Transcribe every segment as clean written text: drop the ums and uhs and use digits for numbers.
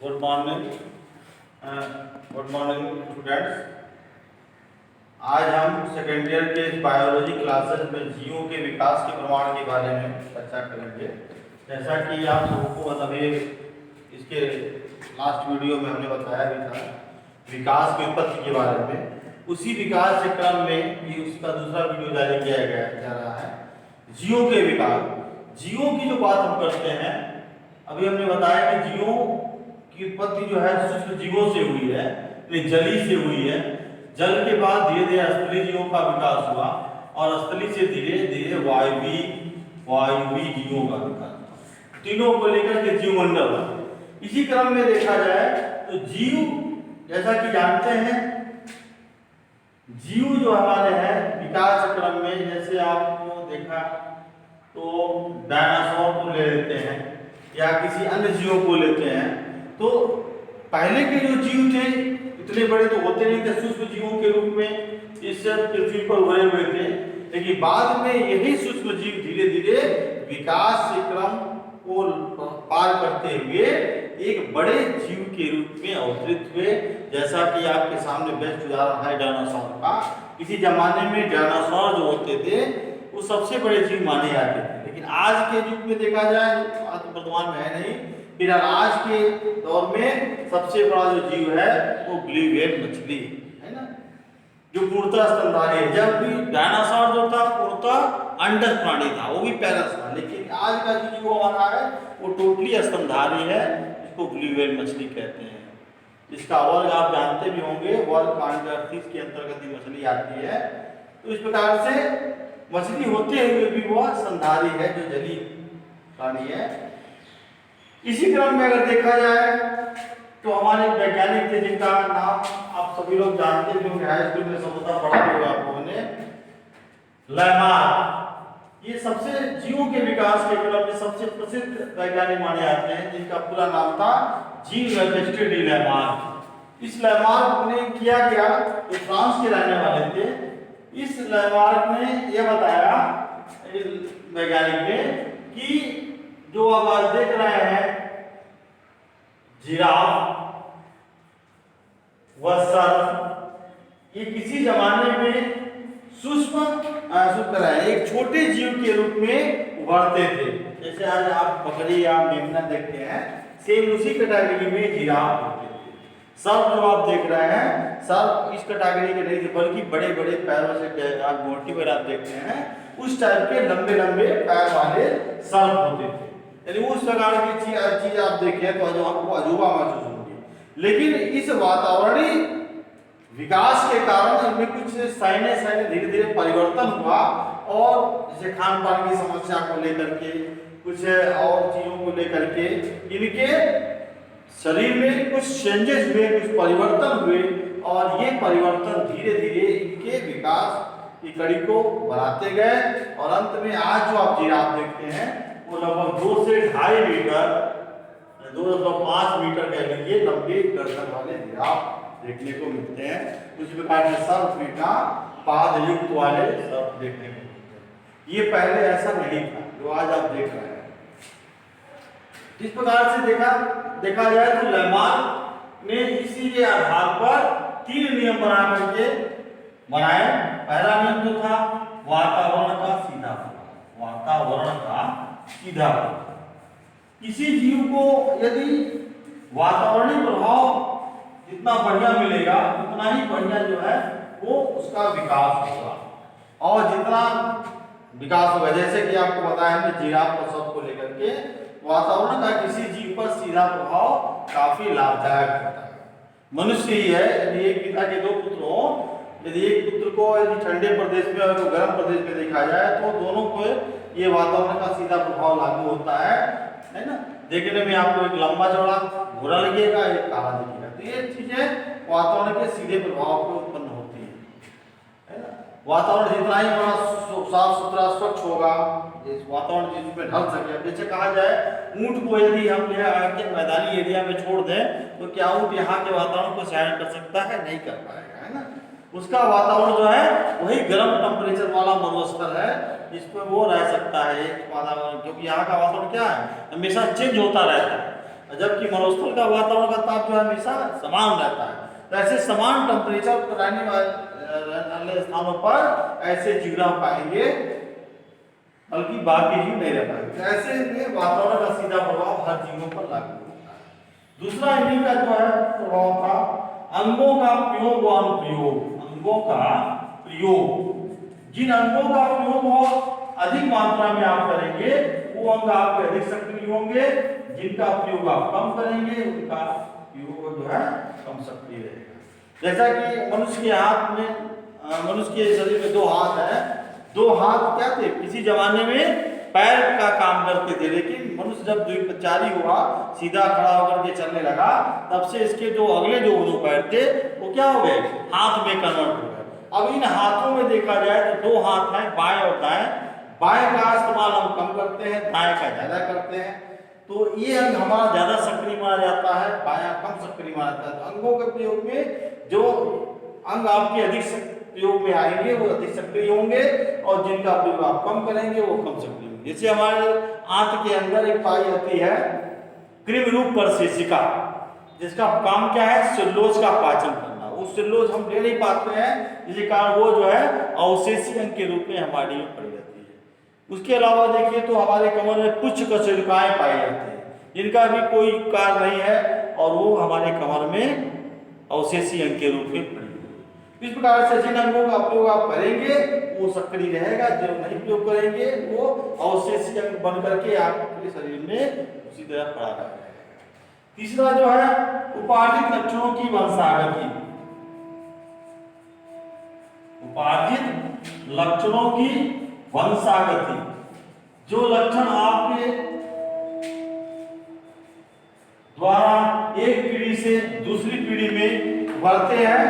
Good morning students. आज हम second year के बायोलॉजी क्लासेस में जीवों के विकास के प्रमाण के बारे में चर्चा करेंगे। जैसा कि आप सबको अभी इसके लास्ट वीडियो में हमने बताया भी था विकास की उत्पत्ति के बारे में, उसी विकास के क्रम में ये उसका दूसरा वीडियो जारी किया जा रहा है जीवों के विकास। जीवों की जो बात हम करते हैं, अभी हमने बताया कि जीवों की उत्पत्ति जो है सूक्ष्म जीवों से हुई है, जली से हुई है। जल के बाद धीरे धीरे स्थलीय जीवों का विकास हुआ और स्थलीय से धीरे धीरे वायुवी जीवों का विकास हुआ। तीनों को लेकर के जीवमंडल। इसी क्रम में देखा जाए तो जीव, जैसा कि जानते हैं, जीव जो हमारे हैं विकास क्रम में, जैसे आपको देखा तो डायनासोर को ले लेते हैं या किसी अन्य जीवों को लेते हैं, तो पहले के जो जीव थे इतने बड़े तो होते नहीं थे, सूक्ष्म जीवों के रूप में इस पृथ्वी पर उभरे हुए थे। लेकिन बाद में यही सूक्ष्म जीव धीरे धीरे विकास के क्रम को पार करते हुए एक बड़े जीव के रूप में अवतरित हुए। जैसा कि आपके सामने बेस्ट उदाहरण है डायनासोर का। किसी जमाने में डायनासोर जो होते थे वो सबसे बड़े जीव माने जाते थे, लेकिन आज के युग में देखा जाए, आज वर्तमान में है नहीं, फिर आज के दौर में सबसे बड़ा जो जीव है वो ब्लू व्हेल मछली है ना, जो पूर्णतः स्तनधारी है। जब भी डायनासोर जो था पूर्णतः अंडर प्राणी था, वो भी पैरस था, लेकिन आज का जो जीव हमारा है वो टोटली स्तनधारी है, इसको ब्लू व्हेल मछली कहते हैं। इसका वर्ग आप जानते भी होंगे, वर्ग कांड्रार्थिस के अंतर्गत ही मछली आती है। तो इस प्रकार से मछली होते हुए भी वह स्तनधारी है, जो जलीय प्राणी है। इसी क्रम में अगर देखा जाए तो हमारे वैज्ञानिक थे जिनका नाम आप सभी लोग जानते भी होंगे, हाई स्कूल में समझता पढ़ा होगा आप लोगों ने, लैमार्क। ये सबसे जीवों के विकास के क्रम में सबसे प्रसिद्ध वैज्ञानिक माने जाते हैं, जिनका पूरा नाम था जीन बैप्टिस्ट डी लैमार्क। इस लैमार्क ने किया क्या, ये फ्रांस के रहने वाले थे। इस लैमार्क ने यह बताया वैज्ञानिक ने कि जो अब आज देख रहे हैं जिराफ व सर्प, ये किसी जमाने में सूक्ष्म एक छोटे जीव के रूप में उभरते थे। जैसे आज आप बकरी या मेमना देखते हैं, सेम उसी कैटेगरी में जिराफ होते थे। सर्प जो आप देख रहे हैं, सर्प इस कैटेगरी के नहीं थे, बल्कि बड़े बड़े पैरों से आप मोटी वगैरह आप देखते हैं, उस टाइप के लंबे लंबे पैर वाले सर्प होते थे। यानी उस प्रकार की चीज आप देखें तो आपको अजूबा महसूस होगी। लेकिन इस वातावरणीय विकास के कारण इनमें कुछ साइने धीरे धीरे परिवर्तन हुआ, और जैसे खान पान की समस्या को लेकर के, कुछ और चीजों को लेकर के इनके शरीर में कुछ चेंजेस हुए, कुछ परिवर्तन हुए, और ये परिवर्तन धीरे धीरे इनके विकास की कड़ी को बढ़ाते गए। और अंत में आज जो आप जिराफ देखते हैं वो लगभग 2 से 2.5 मीटर 2.5 मीटर कह लीजिए लंबे गर्दन वाले जिराफ देखने को मिलते हैं। उस प्रकार से सर्प का पाद युक्त वाले सर्प देखने को मिलते हैं। ये पहले ऐसा नहीं था जो आज आप देख रहे हैं। इस प्रकार से देखा जाए तो लैमार्क ने इसी के आधार पर 3 नियम बना करके बनाए। पहला नियम जो था वातावरण का सीधा किसी जीव को यदि वातावरणीय प्रभाव जितना बढ़िया मिलेगा उतना ही बढ़िया जो है वो उसका विकास होगा। और जितना विकास होगा, जैसे कि आपको बताया हमने जिराफ और सर्प को लेकर के, वातावरण का किसी जीव पर सीधा प्रभाव काफी लाभदायक होता है। मनुष्य ही है, यदि एक पिता के 2 पुत्र हो, यदि एक पुत्र को यदि ठंडे प्रदेश में और गर्म प्रदेश में देखा जाए तो दोनों को ये वातावरण का सीधा प्रभाव लागू होता है ना। देखने में आपको एक लंबा चौड़ा भूरा लगेगा, एक काला दिखेगा। तो ये चीजें वातावरण के सीधे प्रभाव पे उत्पन्न होती है ना। वातावरण जितना ही बड़ा साफ सुथरा स्वच्छ होगा, वातावरण जिसमें ढल सके। जैसे कहा जाए ऊंट को यदि हम मैदानी एरिया में छोड़ दें तो क्या ऊंट यहाँ के वातावरण को सहन कर सकता है? नहीं कर पाएगा, है ना। उसका वातावरण जो है वही गर्म टेम्परेचर वाला मरुस्थल है, जिसमें वो रह सकता है वातावरण, क्योंकि यहाँ का वातावरण क्या है, हमेशा चेंज होता रहता है। जबकि मरुस्थल का वातावरण का ताप जो है हमेशा समान रहता है। तो ऐसे समान टेम्परेचर पर रहने वाले स्थानों पर ऐसे जीव रह पाएंगे, बल्कि बाकी जीव नहीं रह पाएंगे। ऐसे में वातावरण का सीधा प्रभाव हर जीवों पर लागू होता है। दूसरा इन्हीं का जो है प्रभाव था अंगों का प्रयोग व अनुप्रयोग। अंगों का प्रयोग, जिन अंगों का प्रयोग वो अधिक मात्रा में आप करेंगे वो अंग आपके अधिक सक्रिय होंगे, जिनका प्रयोग आप कम करेंगे उनका प्रयोग जो है कम सक्रिय रहेगा। जैसा कि मनुष्य के हाथ में, मनुष्य के शरीर में 2 हाथ है। 2 हाथ क्या थे? किसी जमाने में पैर का काम करते थे, लेकिन मनुष्य जब द्विपचारी हुआ, सीधा खड़ा होकर के चलने लगा, तब से इसके जो अगले जो 2 पैर थे वो क्या हो गए? हाथ में कन्वर्ट हो गए। अब इन हाथों में देखा जाए तो 2 हाथ हैं, बाएं और दाएं। बाएं का इस्तेमाल हम कम करते हैं, दाएं का ज्यादा करते हैं। तो ये अंग हमारा ज्यादा सक्रिय माना जाता है, बायां कम सक्रिय माना जाता है। तो अंगों के प्रयोग में जो अंग आपके अधिक प्रयोग में आएंगे वो अधिक सक्रिय होंगे, और जिनका प्रयोग आप कम करेंगे वो कम सक्रिय होंगे। जैसे हमारे आंत के अंदर एक पाई जाती है कृमि रूप परसेसिका, जिसका काम क्या है? सेलुलोज का पाचन करना। वो सेलुलोज हम ले नहीं पाते हैं, जिसके कारण वो जो है अवशेषी अंग के रूप में हमारी में पड़ जाती है। उसके अलावा देखिए तो हमारे कमर में पुच्छ कशेरुकाएं पाई जाती है, जिनका भी कोई कार्य नहीं है, और वो हमारे कमर में अवशेषी अंग के रूप में पड़ी। इस प्रकार से जिन अंगों का प्रयोग आप करेंगे वो सक्रिय रहेगा, जो नहीं प्रयोग करेंगे वो अवशेषी अंग बन करके आपके शरीर में उसी तरह पड़ा रहेगा। तीसरा जो है उपार्जित लक्षणों की वंशागति। उपार्जित लक्षणों की वंशागति, जो लक्षण आपके द्वारा एक पीढ़ी से दूसरी पीढ़ी में बढ़ते हैं,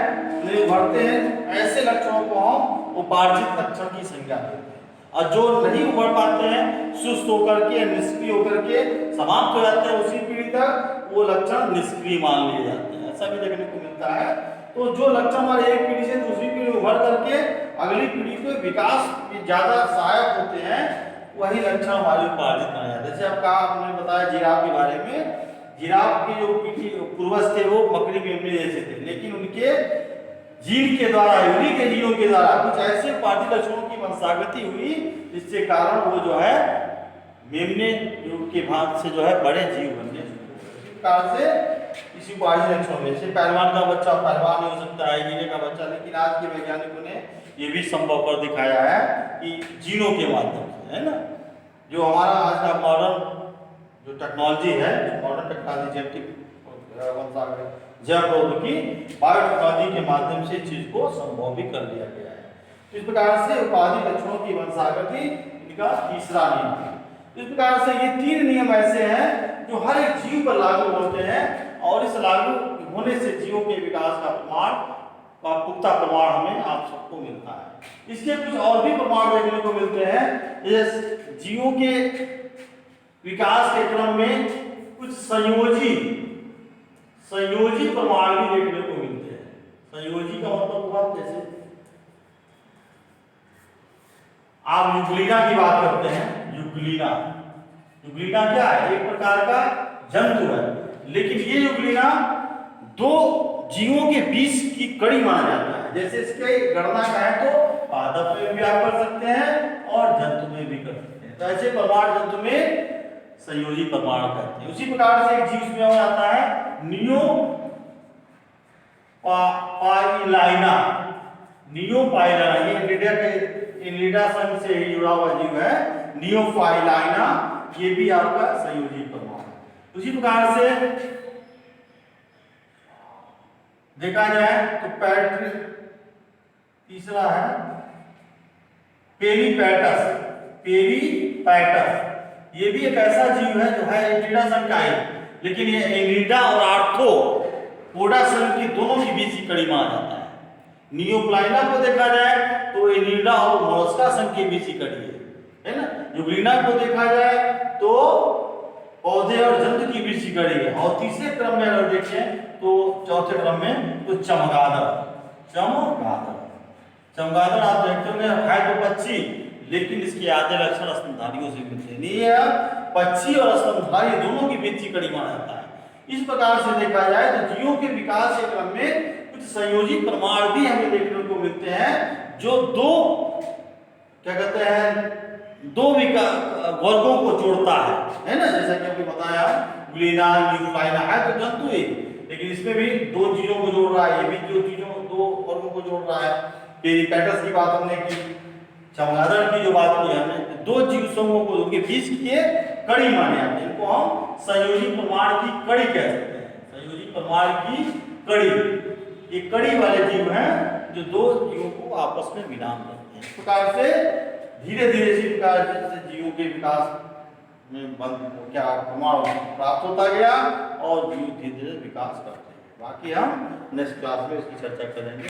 ऐसे लक्षणों को हम उपार्जित लक्षण की संज्ञा देते हैं। और जो नहीं उभर पाते हैं, सुस्त होकर के, निष्क्रिय होकर के समाप्त हो जाते हैं उसी पीढ़ी तक, वो लक्षण निष्क्रिय मान लिए जाते हैं। ऐसा भी देखने को मिलता है। तो जो लक्षण हमारे एक पीढ़ी से दूसरी पीढ़ी उभर करके अगली पीढ़ी के विकास में ज्यादा सहायक होते हैं, वही लक्षण हमारे उपार्जित माने जाते हैं। जैसे आपने बताया जिराफ के बारे में, जिराफ के जो पूर्वज थे वो बकरी मेमने जैसे थे, लेकिन उनके जीन के द्वारा, उन्हीं के जीनों के द्वारा कुछ ऐसे उपार्जित लक्षणों की वंशागति हुई, जिसके कारण वो जो है मेमने के भाग से जो है बड़े जीव बनने शुरू हुए। से इसी उपार्जित लक्षणों में से पहलवान का बच्चा पहलवान हो सकता है, हीरे का बच्चा, लेकिन आज के वैज्ञानिकों ने ये भी संभव कर दिखाया है कि जीनों के माध्यम से, है ना, जो हमारा आज का मॉडर्न जो टेक्नोलॉजी है, मॉडर्न टेक्नोलॉजी, जेनेटिक जैव प्रौद्योगिकी, बायोटेक्नोलॉजी के माध्यम से चीज को संभव भी कर लिया गया है। तो इस प्रकार से उपाधि लक्षणों की वंशागति इनका तीसरा नियम है। इस प्रकार से ये 3 नियम ऐसे हैं जो हर एक जीव पर लागू होते हैं, और इस लागू होने से जीवों के विकास का प्रमाण, पुख्ता प्रमाण हमें आप सबको मिलता है। इसके कुछ और भी प्रमाण देखने को मिलते हैं, जैसे जीवों के विकास के क्रम में कुछ संयोजी प्रमाण भी देखने को मिलते हैं। संयोजी का मतलब हुआ, जैसे आप यूग्लिना की बात करते हैं, यूग्लिना क्या है? एक प्रकार का जंतु है, लेकिन ये यूग्लिना 2 जीवों के बीच की कड़ी माना जाता है। जैसे इसके गणना का है तो पादप में भी आप कर सकते हैं और जंतु में भी कर सकते हैं। तो ऐसे प्रमाण जंतु में संयोजी प्रमाण कहते हैं। उसी प्रकार से एक जीव में हो जाता है नियोपाइलाइना, ये इनलिडा संघ से ही जुड़ा हुआ जीव है, नियोपाइलाइना, ये भी आपका संयोजी प्रमाण है। उसी प्रकार से देखा जाए तो तीसरा है पेरीपैटस, ये भी एक ऐसा जीव है जो है एनिलिडा संघ का है, लेकिन ये एनिलिडा और आर्थ्रोपोडा संघ की दोनों के बीच की कड़ी माना जाता है। नियोप्लाइना को देखा जाए तो एनिलिडा और मोलस्का संघ के बीच की कड़ी है ना। यूग्लिना को देखा जाए तो पौधे और जंतु की बीच की कड़ी है। और तीसरे क्रम में अगर देखें तो चौथे क्रम में तो चमगादड़ आप देखते होंगे, है तो पक्षी, लेकिन इसके आधे लक्षण स्तनधारियों से मिलते नहीं है। पक्षी और स्तनधारी दोनों की बीच की कड़ी माना जाता है। इस प्रकार से देखा जाए तो जीवों के विकास के क्रम में कुछ संयोजी प्रमाण भी हमें देखने को मिलते हैं, जो दो क्या कहते हैं दो वर्गों को जोड़ता है ना। जैसा कि आपने बताया ग्लीना न्यूक्लाइना है तो जंतु ही, लेकिन इसमें भी दो चीजों को जोड़ रहा है, ये भी दो वर्गों को जोड़ रहा है। पेरिपेटस की बात हमने की, चमगादड़ की जो बात की हमने, दो जीव समूहों को उनके बीच की कड़ी माने जाते हैं, इनको हम संयोजी प्रमाण की कड़ी कह सकते हैं। संयोजी प्रमाण की कड़ी, ये कड़ी वाले जीव हैं जो दो जीवों को आपस में विराम करते हैं। इस प्रकार से धीरे धीरे इसी प्रकार से जीवों के विकास में क्या प्रमाण प्राप्त होता गया और जीव धीरे धीरे विकास करते हैं। बाकी हम नेक्स्ट क्लास में इसकी चर्चा करेंगे।